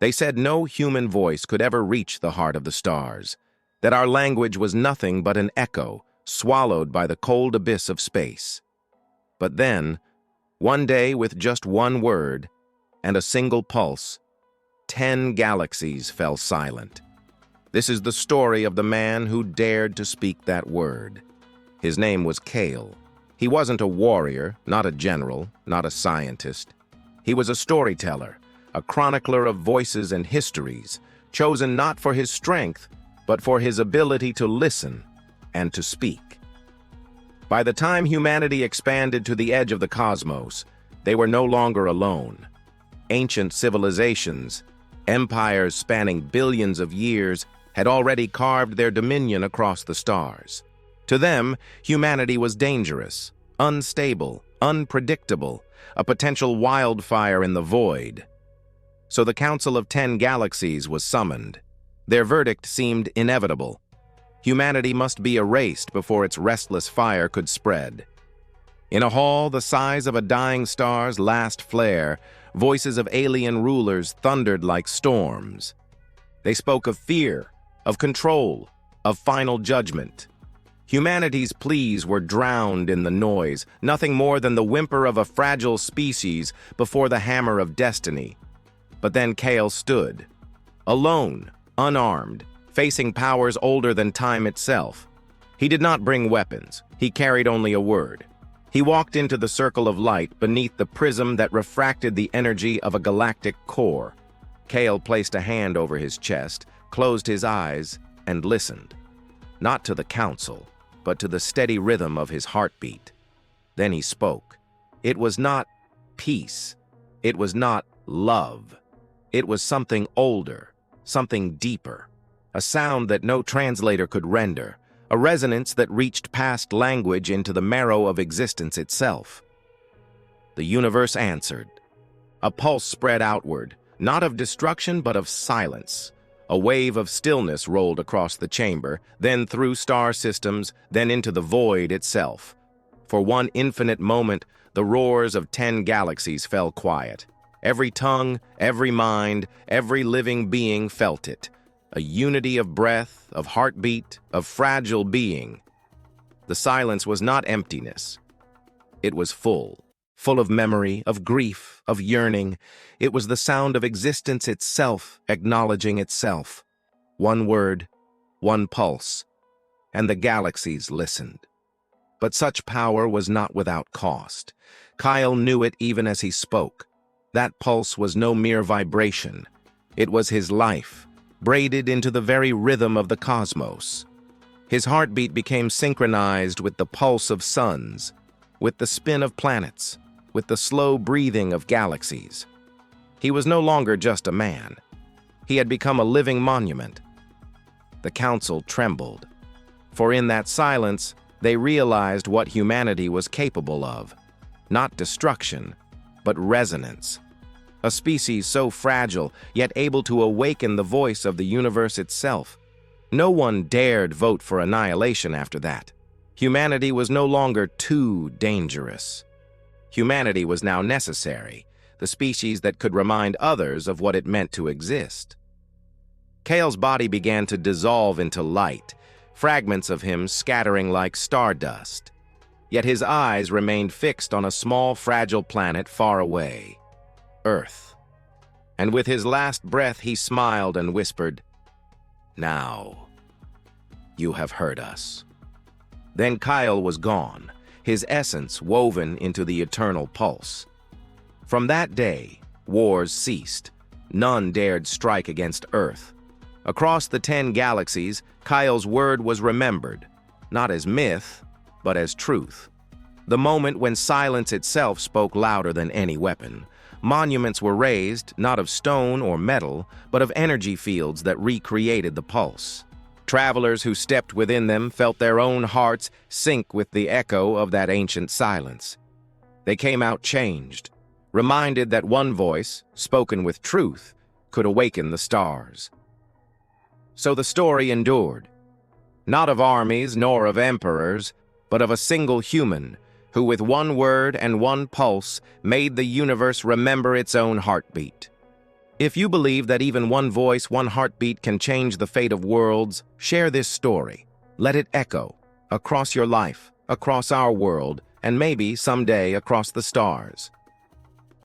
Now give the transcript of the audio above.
They said no human voice could ever reach the heart of the stars, that our language was nothing but an echo swallowed by the cold abyss of space. But then, one day with just one word and a single pulse, 10 galaxies fell silent. This is the story of the man who dared to speak that word. His name was Kael. He wasn't a warrior, not a general, not a scientist. He was a storyteller, a chronicler of voices and histories, chosen not for his strength, but for his ability to listen and to speak. By the time humanity expanded to the edge of the cosmos, they were no longer alone. Ancient civilizations, empires spanning billions of years, had already carved their dominion across the stars. To them, humanity was dangerous, unstable, unpredictable, a potential wildfire in the void. So the Council of 10 Galaxies was summoned. Their verdict seemed inevitable. Humanity must be erased before its restless fire could spread. In a hall the size of a dying star's last flare, voices of alien rulers thundered like storms. They spoke of fear, of control, of final judgment. Humanity's pleas were drowned in the noise, nothing more than the whimper of a fragile species before the hammer of destiny. But then Kael stood, alone, unarmed, facing powers older than time itself. He did not bring weapons. He carried only a word. He walked into the circle of light beneath the prism that refracted the energy of a galactic core. Kael placed a hand over his chest, closed his eyes, and listened. Not to the council, but to the steady rhythm of his heartbeat. Then he spoke. It was not peace. It was not love. It was something older, something deeper, a sound that no translator could render, a resonance that reached past language into the marrow of existence itself. The universe answered. A pulse spread outward, not of destruction but of silence. A wave of stillness rolled across the chamber, then through star systems, then into the void itself. For one infinite moment, the roars of 10 galaxies fell quiet. Every tongue, every mind, every living being felt it. A unity of breath, of heartbeat, of fragile being. The silence was not emptiness. It was full of memory, of grief, of yearning. It was the sound of existence itself acknowledging itself. One word, one pulse, and the galaxies listened. But such power was not without cost. Kael knew it even as he spoke. That pulse was no mere vibration. It was his life, braided into the very rhythm of the cosmos. His heartbeat became synchronized with the pulse of suns, with the spin of planets, with the slow breathing of galaxies. He was no longer just a man. He had become a living monument. The council trembled, for in that silence they realized what humanity was capable of. Not destruction, but resonance. A species so fragile, yet able to awaken the voice of the universe itself. No one dared vote for annihilation after that. Humanity was no longer too dangerous. Humanity was now necessary, the species that could remind others of what it meant to exist. Kael's body began to dissolve into light, fragments of him scattering like stardust. Yet his eyes remained fixed on a small, fragile planet far away, Earth. And with his last breath he smiled and whispered, "Now, you have heard us." Then Kael was gone, his essence woven into the eternal pulse. From that day, wars ceased. None dared strike against Earth. Across the 10 galaxies, Kael's word was remembered, not as myth, but as truth. The moment when silence itself spoke louder than any weapon. Monuments were raised, not of stone or metal, but of energy fields that recreated the pulse. Travelers who stepped within them felt their own hearts sink with the echo of that ancient silence. They came out changed, reminded that one voice, spoken with truth, could awaken the stars. So the story endured, not of armies nor of emperors, but of a single human who with one word and one pulse made the universe remember its own heartbeat. If you believe that even one voice, one heartbeat can change the fate of worlds, share this story. Let it echo across your life, across our world, and maybe someday across the stars.